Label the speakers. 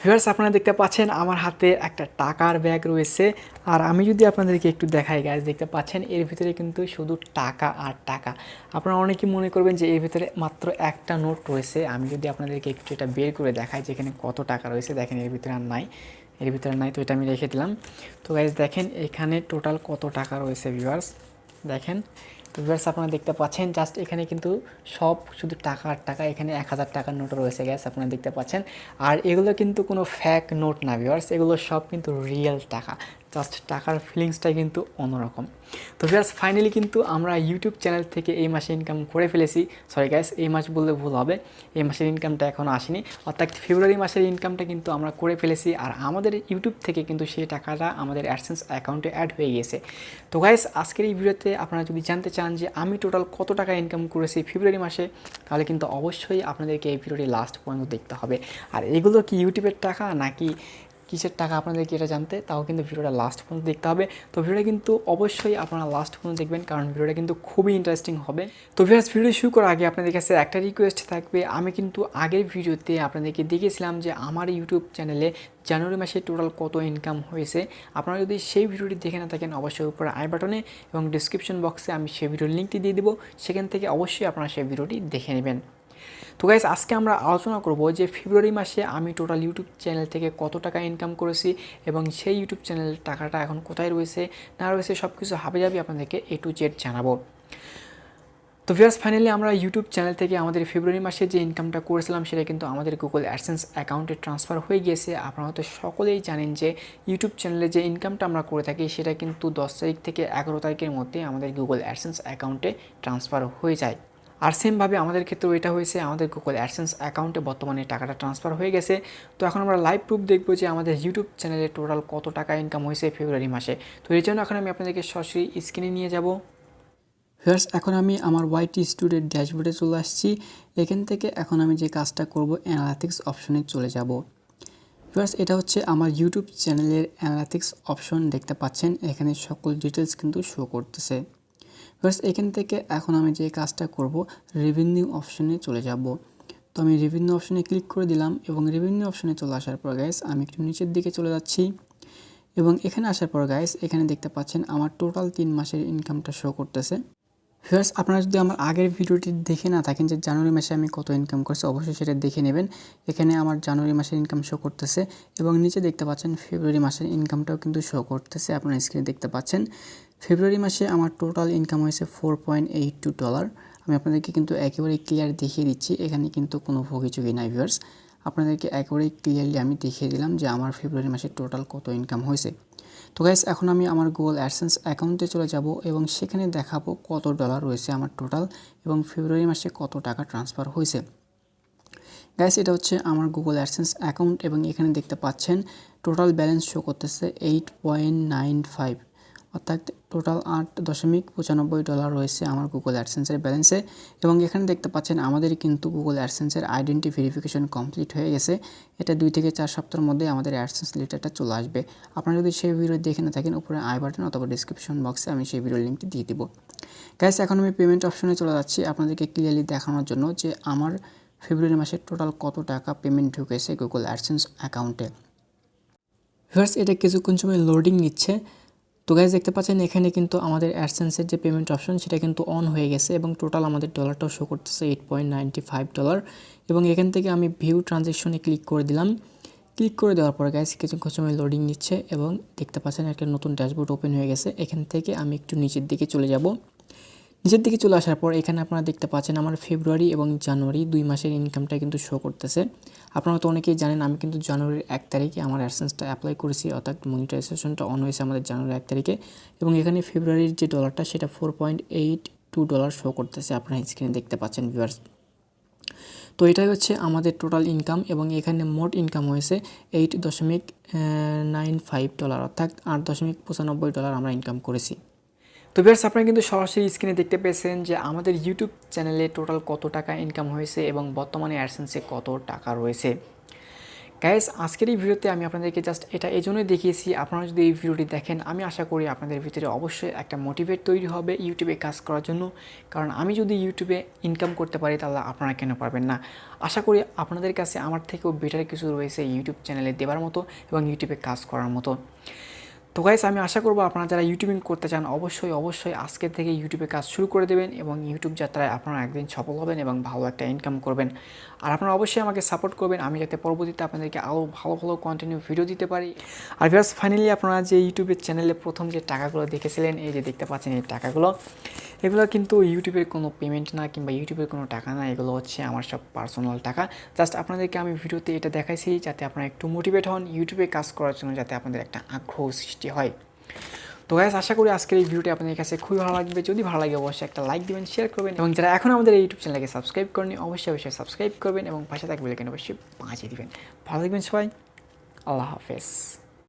Speaker 1: Viewers আপনারা দেখতে পাচ্ছেন আমার হাতে একটা টাকার ব্যাগ রয়েছে। আর আমি যদি আপনাদেরকে একটু দেখাই গাইস, দেখতে পাচ্ছেন এর ভিতরে কিন্তু শুধু টাকা আর টাকা। আপনারা অনেকেই মনে করবেন যে এর ভিতরে মাত্র একটা নোট রয়েছে। আমি যদি আপনাদেরকে একটু এটা বের করে দেখাই যে এখানে কত টাকা রয়েছে, দেখেন এর ভিতরে আর নাই, এর ভিতরে নাই, তো এটা আমি রেখে দিলাম। তো গাইস দেখেন এখানে টোটাল কত টাকা রয়েছে ভিউয়ার্স, দেখেন। তো ভিউয়ার্স আপনারা দেখতে পাচ্ছেন জাস্ট এখানে কিন্তু সব শুধু টাকা আর টাকা। এখানে 1000 টাকার নোট রয়েছে গ্যাস, আপনারা দেখতে পাচ্ছেন। আর এগুলো কিন্তু কোনো ফ্যাক নোট না ভিউয়ার্স, এগুলো সব কিন্তু রিয়েল টাকা। জাস্ট টাকার ফিলিংসটাই কিন্তু অন্যরকম। তো ভিউয়ার্স ফাইনালি কিন্তু আমরা ইউটিউব চ্যানেল থেকে এই মাসে ইনকাম করে ফেলেছি। সরি গ্যাস, এই মাস বললে ভুল হবে, এই মাসের ইনকামটা এখনও আসেনি, অর্থাৎ ফেব্রুয়ারি মাসের ইনকামটা কিন্তু আমরা করে ফেলেছি। আর আমাদের ইউটিউব থেকে কিন্তু সেই টাকাটা আমাদের অ্যাডসেন্স অ্যাকাউন্টে অ্যাড হয়ে গিয়েছে। তো গাইস আজকের এই ভিডিওতে আপনারা যদি জানতে চান যে আমি টোটাল কত টাকা ইনকাম করেছি ফেব্রুয়ারি মাসে, তাহলে কিন্তু অবশ্যই আপনাদেরকে এই ভিডিওটি লাস্ট পর্যন্ত দেখতে হবে। আর এগুলো কি ইউটিউবের টাকা নাকি কিসের টাকা আপনাদেরকে এটা জানতে, তাও কিন্তু ভিডিওটা লাস্ট পর্যন্ত দেখতে হবে। তো ভিডিওটা কিন্তু অবশ্যই আপনারা লাস্ট পর্যন্ত দেখবেন, কারণ ভিডিওটা কিন্তু খুবই ইন্টারেস্টিং হবে। তো ভিউয়ার্স ভিডিও শুরু করার আগে আপনাদের কাছে একটা রিকোয়েস্ট থাকবে। আমি কিন্তু আগের ভিডিওতে আপনাদেরকে দেখিয়েছিলাম যে আমার ইউটিউব চ্যানেলে জানুয়ারি মাসে টোটাল কত ইনকাম হয়েছে। আপনারা যদি সেই ভিডিওটি দেখে না থাকেন, অবশ্যই উপরে আই বাটনে এবং ডিসক্রিপশন বক্সে আমি সেই ভিডিওর লিঙ্কটি দিয়ে দেবো, সেখান থেকে অবশ্যই আপনারা সেই ভিডিওটি দেখে নেবেন। তো গাইস আজকে আমরা আলোচনা করব যে ফেব্রুয়ারি মাসে আমি টোটাল ইউটিউব চ্যানেল থেকে কত টাকা ইনকাম করেছি এবং সেই ইউটিউব চ্যানেলের টাকাটা এখন কোথায় রয়েছে না রয়েছে সব কিছু হাবিজাবি আপনাদেরকে A to Z জানাবো। তো ভিউয়ার্স ফাইনালি আমরা ইউটিউব চ্যানেল থেকে আমাদের ফেব্রুয়ারি মাসে যে ইনকামটা করেছিলাম সেটা কিন্তু আমাদের গুগল অ্যাডসেন্স অ্যাকাউন্টে ট্রান্সফার হয়ে গিয়েছে। আপনারা তো সকলেই জানেন যে ইউটিউব চ্যানেলে যে ইনকামটা আমরা করে থাকি সেটা কিন্তু 10 তারিখ থেকে 11 তারিখের মধ্যে আমাদের গুগল অ্যাডসেন্স অ্যাকাউন্টে ট্রান্সফার হয়ে যায়। আর সেমভাবে আমাদের ক্ষেত্রেও এটা হয়েছে, আমাদের গুগল অ্যাডসেন্স অ্যাকাউন্টে বর্তমানে টাকাটা ট্রান্সফার হয়ে গেছে। তো এখন আমরা লাইভ প্রুফ দেখবো যে আমাদের ইউটিউব চ্যানেলে টোটাল কত টাকা ইনকাম হয়েছে ফেব্রুয়ারি মাসে। তো এই জন্য এখন আমি আপনাদেরকে সরাসরি স্ক্রিনে নিয়ে যাব। ভিউয়ার্স এখন আমি আমার ওয়াইটি স্টুডেন্ট ড্যাশবোর্ডে চলে আসছি। এখান থেকে এখন আমি যে কাজটা করব, অ্যানালিটিক্স অপশনে চলে যাব। ভিউয়ার্স এটা হচ্ছে আমার ইউটিউব চ্যানেলের অ্যানালিটিক্স অপশন, দেখতে পাচ্ছেন এখানে সকল ডিটেলস কিন্তু শো করতেছে। ভিউয়ার্স এখান থেকে এখন আমি যে কাজটা করব, রেভিনিউ অপশনে চলে যাব। তো আমি রেভিনিউ অপশনে ক্লিক করে দিলাম এবং রেভিনিউ অপশনে চলে আসার পর গাইস আমি একটু নিচের দিকে চলে যাচ্ছি এবং এখানে আসার পর গাইস এখানে দেখতে পাচ্ছেন আমার টোটাল 3 মাসের ইনকামটা শো করতেছে। ভিউয়ার্স আপনারা যদি আমার আগের ভিডিওটি দেখে না থাকেন যে জানুয়ারি মাসে আমি কত ইনকাম করছি, অবশ্যই সেটা দেখে নেবেন। এখানে আমার জানুয়ারি মাসের ইনকাম শো করতেছে এবং নিচে দেখতে পাচ্ছেন ফেব্রুয়ারি মাসের ইনকামটাও কিন্তু শো করতেছে। আপনারা স্ক্রিনে দেখতে পাচ্ছেন ফেব্রুয়ারি মাসে আমার টোটাল ইনকাম হয়েছে $4.82। আমি আপনাদেরকে কিন্তু একেবারেই ক্লিয়ার দেখিয়ে দিচ্ছি, এখানে কিন্তু কোনো ভোগিচুগি নাই। ভিউয়ার্স আপনাদেরকে একেবারেই ক্লিয়ারলি আমি দেখিয়ে দিলাম যে আমার ফেব্রুয়ারি মাসে টোটাল কত ইনকাম হয়েছে। তো গাইস এখন আমি আমার গুগল অ্যাডসেন্স অ্যাকাউন্টে চলে যাব এবং সেখানে দেখাবো কত ডলার রয়েছে আমার টোটাল এবং ফেব্রুয়ারি মাসে কত টাকা ট্রান্সফার হয়েছে। গাইস এটা হচ্ছে আমার গুগল অ্যাডসেন্স অ্যাকাউন্ট এবং এখানে দেখতে পাচ্ছেন টোটাল ব্যালেন্স শো করতেছে 8.95, অর্থাৎ টোটাল $8.95 রয়েছে আমার গুগল অ্যাডসেন্সের ব্যালেন্সে। এবং এখানে দেখতে পাচ্ছেন আমাদের কিন্তু গুগল অ্যাডসেন্সের আইডেন্টি ভেরিফিকেশন কমপ্লিট হয়ে গেছে। এটা 2 থেকে 4 সপ্তাহের মধ্যে আমাদের অ্যাডসেন্স লেটারটা চলে আসবে। আপনারা যদি সেই ভিডিও দেখে না থাকেন, উপরে আই বাটন অথবা ডিসক্রিপশন বক্সে আমি সেই ভিডিওর লিঙ্কটি দিয়ে দেবো। গাইস এখন আমি পেমেন্ট অপশনে চলে যাচ্ছি আপনাদেরকে ক্লিয়ারলি দেখানোর জন্য যে আমার ফেব্রুয়ারি মাসে টোটাল কত টাকা পেমেন্ট ঢুকেছে গুগল অ্যাডসেন্স অ্যাকাউন্টে। ভিউয়ার্স এটা কিছুক্ষণ সময় লোডিং নিচ্ছে। তো গাইস দেখতে পাচ্ছেন এখানে কিন্তু আমাদের অ্যাডসেন্সের যে পেমেন্ট অপশন সেটা কিন্তু অন হয়ে গেছে এবং টোটাল আমাদের ডলারটাও শো করতেছে $8.95। এবং এখান থেকে আমি ভিউ ট্রানজ্যাকশনে ক্লিক করে দিলাম। ক্লিক করে দেওয়ার পর গাইস কিছুক্ষণ সময় লোডিং নিচ্ছে এবং দেখতে পাচ্ছেন একটা নতুন ড্যাশবোর্ড ওপেন হয়ে গেছে। এখান থেকে আমি একটু নিচের দিকে চলে যাব। নিচের দিকে চলে আসার পর এখানে আপনারা দেখতে পাচ্ছেন আমার ফেব্রুয়ারি এবং জানুয়ারি 2 মাসের ইনকামটা কিন্তু শো করতেছে। আপনারা তো অনেকেই জানেন আমি কিন্তু জানুয়ারির 1 তারিখে আমার অ্যাডসেন্সটা অ্যাপ্লাই করেছি, অর্থাৎ মনিটাইজেশনটা অন হয়েছে আমাদের জানুয়ারির 1 তারিখে। এবং এখানে ফেব্রুয়ারির যে ডলারটা সেটা $4.82 শো করতেছে, আপনারা স্ক্রিনে দেখতে পাচ্ছেন ভিউয়ার্স। তো এটাই হচ্ছে আমাদের টোটাল ইনকাম এবং এখানে মোট ইনকাম হয়েছে $8.95, অর্থাৎ $8.95 আমরা ইনকাম করেছি। তো ভিউয়ার্স আপনারা কিন্তু সরাসরি স্ক্রিনে দেখতে পেয়েছেন যে আমাদের ইউটিউব চ্যানেলে টোটাল কত টাকা ইনকাম হয়েছে এবং বর্তমানে অ্যাডসেন্সে কত টাকা রয়েছে। গাইস আজকের এই ভিডিওতে আমি আপনাদেরকে জাস্ট এটা এই জন্যই দেখিয়েছি, আপনারা যদি এই ভিডিওটি দেখেন আমি আশা করি আপনাদের ভিতরে অবশ্যই একটা মোটিভেট তৈরি হবে ইউটিউবে কাজ করার জন্য। কারণ আমি যদি ইউটিউবে ইনকাম করতে পারি তাহলে আপনারা কেন পারবেন না। আশা করি আপনাদের কাছে আমার থেকেও বেটার কিছু রয়েছে ইউটিউব চ্যানেলে দেওয়ার মতো এবং ইউটিউবে কাজ করার মতো। তো গাইস আমি আশা করব আপনারা যারা ইউটিউবিং করতে চান অবশ্যই আজকে থেকে ইউটিউবে কাজ শুরু করে দেবেন এবং ইউটিউব যাত্রায় আপনারা একদিন সফল হবেন এবং ভালো একটা ইনকাম করবেন। আর আপনারা অবশ্যই আমাকে সাপোর্ট করবেন আমি যাতে পরবর্তীতে আপনাদেরকে আরও ভালো কন্টিনিউ ভিডিও দিতে পারি। আর ভিউয়ার্স ফাইনালি আপনারা যে ইউটিউবের চ্যানেলে প্রথম যে টাকাগুলো দেখেছিলেন, এই যে দেখতে পাচ্ছেন এই টাকাগুলো, এগুলো কিন্তু ইউটিউবের কোনো পেমেন্ট না কিংবা ইউটিউবের কোনো টাকা না, এগুলো হচ্ছে আমার সব পার্সোনাল টাকা। জাস্ট আপনাদেরকে আমি ভিডিওতে এটা দেখাইছি যাতে আপনারা একটু মোটিভেট হন ইউটিউবে কাজ করার জন্য, যাতে আপনাদের একটা আগ্রহ সৃষ্টি হয়। তো গাইস আশা করি আজকের এই ভিডিওটি আপনাদের কাছে খুবই ভালো লাগবে। যদি ভালো লাগে অবশ্যই একটা লাইক দিবেন, শেয়ার করবেন এবং যারা এখন আমাদের এই ইউটিউব চ্যানেলকে সাবস্ক্রাইব করেনি অবশ্যই সাবস্ক্রাইব করবেন এবং পাশে থাকবে লেখেন অবশ্যই বাজিয়ে দিবেন। ভালো থাকবেন সবাই, আল্লাহ হাফেজ।